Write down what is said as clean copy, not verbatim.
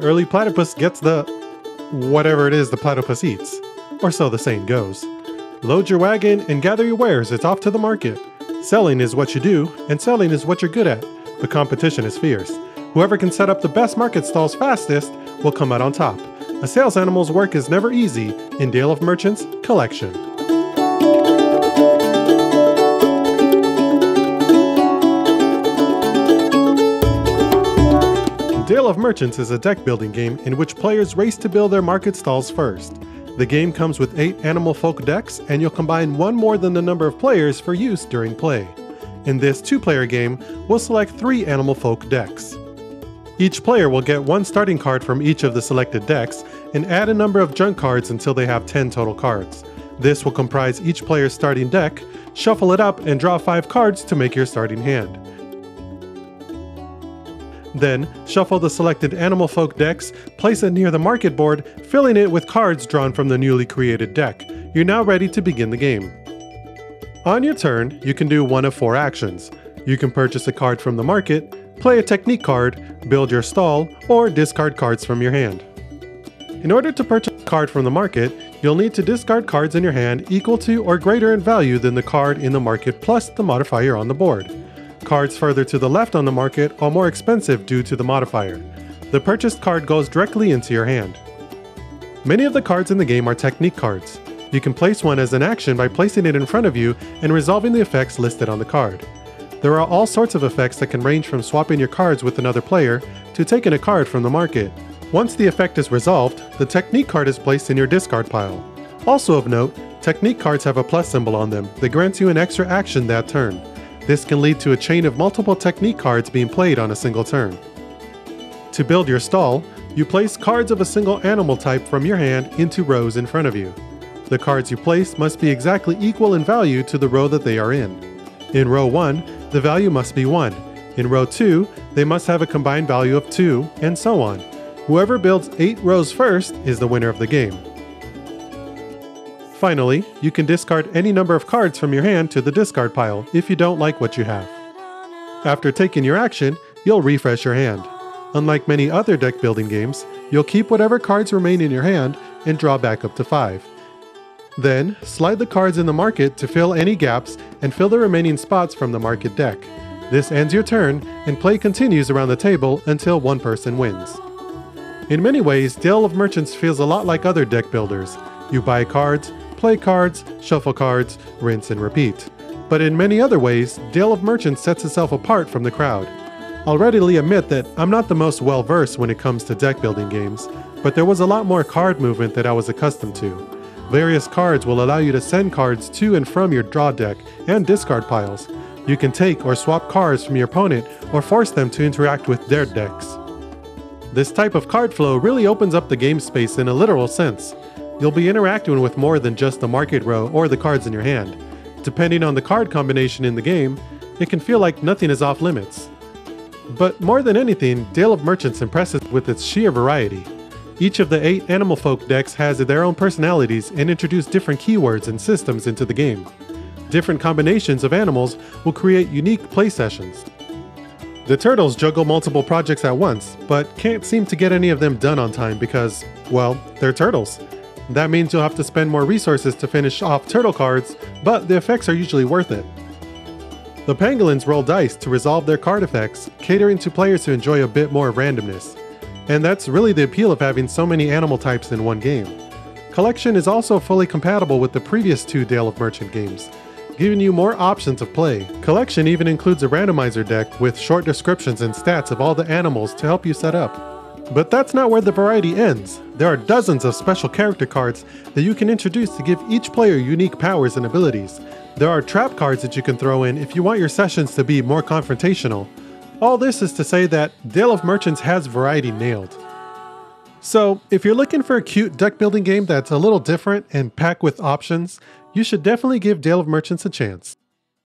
early platypus gets the whatever it is the platypus eats. Or so the saying goes. Load your wagon and gather your wares, it's off to the market. Selling is what you do, and selling is what you're good at. The competition is fierce. Whoever can set up the best market stalls fastest will come out on top. A sales animal's work is never easy in Dale of Merchants Collection. Dale of Merchants is a deck building game in which players race to build their market stalls first. The game comes with 8 animal folk decks, and you'll combine one more than the number of players for use during play. In this 2-player game, we'll select 3 animal folk decks. Each player will get 1 starting card from each of the selected decks, and add a number of junk cards until they have 10 total cards. This will comprise each player's starting deck, shuffle it up, and draw 5 cards to make your starting hand. Then, shuffle the selected animal folk decks, place it near the market board, filling it with cards drawn from the newly created deck. You're now ready to begin the game. On your turn, you can do one of 4 actions. You can purchase a card from the market, play a technique card, build your stall, or discard cards from your hand. In order to purchase a card from the market, you'll need to discard cards in your hand equal to or greater in value than the card in the market plus the modifier on the board. Cards further to the left on the market are more expensive due to the modifier. The purchased card goes directly into your hand. Many of the cards in the game are technique cards. You can place one as an action by placing it in front of you and resolving the effects listed on the card. There are all sorts of effects that can range from swapping your cards with another player to taking a card from the market. Once the effect is resolved, the technique card is placed in your discard pile. Also of note, technique cards have a plus symbol on them that grants you an extra action that turn. This can lead to a chain of multiple technique cards being played on a single turn. To build your stall, you place cards of a single animal type from your hand into rows in front of you. The cards you place must be exactly equal in value to the row that they are in. In row 1, the value must be 1. In row 2, they must have a combined value of 2, and so on. Whoever builds 8 rows first is the winner of the game. Finally, you can discard any number of cards from your hand to the discard pile if you don't like what you have. After taking your action, you'll refresh your hand. Unlike many other deck building games, you'll keep whatever cards remain in your hand and draw back up to 5. Then, slide the cards in the market to fill any gaps and fill the remaining spots from the market deck. This ends your turn, and play continues around the table until one person wins. In many ways, Dale of Merchants feels a lot like other deck builders. You buy cards, play cards, shuffle cards, rinse and repeat. But in many other ways, Dale of Merchants sets itself apart from the crowd. I'll readily admit that I'm not the most well-versed when it comes to deck building games, but there was a lot more card movement that I was accustomed to. Various cards will allow you to send cards to and from your draw deck and discard piles. You can take or swap cards from your opponent or force them to interact with their decks. This type of card flow really opens up the game space in a literal sense. You'll be interacting with more than just the market row or the cards in your hand. Depending on the card combination in the game, it can feel like nothing is off limits. But more than anything, Dale of Merchants impresses with its sheer variety. Each of the 8 animal folk decks has their own personalities and introduce different keywords and systems into the game. Different combinations of animals will create unique play sessions. The turtles juggle multiple projects at once, but can't seem to get any of them done on time because, well, they're turtles. That means you'll have to spend more resources to finish off turtle cards, but the effects are usually worth it. The pangolins roll dice to resolve their card effects, catering to players who enjoy a bit more randomness. And that's really the appeal of having so many animal types in one game. Collection is also fully compatible with the previous 2 Dale of Merchant games, giving you more options of play. Collection even includes a randomizer deck with short descriptions and stats of all the animals to help you set up. But that's not where the variety ends. There are dozens of special character cards that you can introduce to give each player unique powers and abilities. There are trap cards that you can throw in if you want your sessions to be more confrontational. All this is to say that Dale of Merchants has variety nailed. So, if you're looking for a cute deck building game that's a little different and packed with options, you should definitely give Dale of Merchants a chance.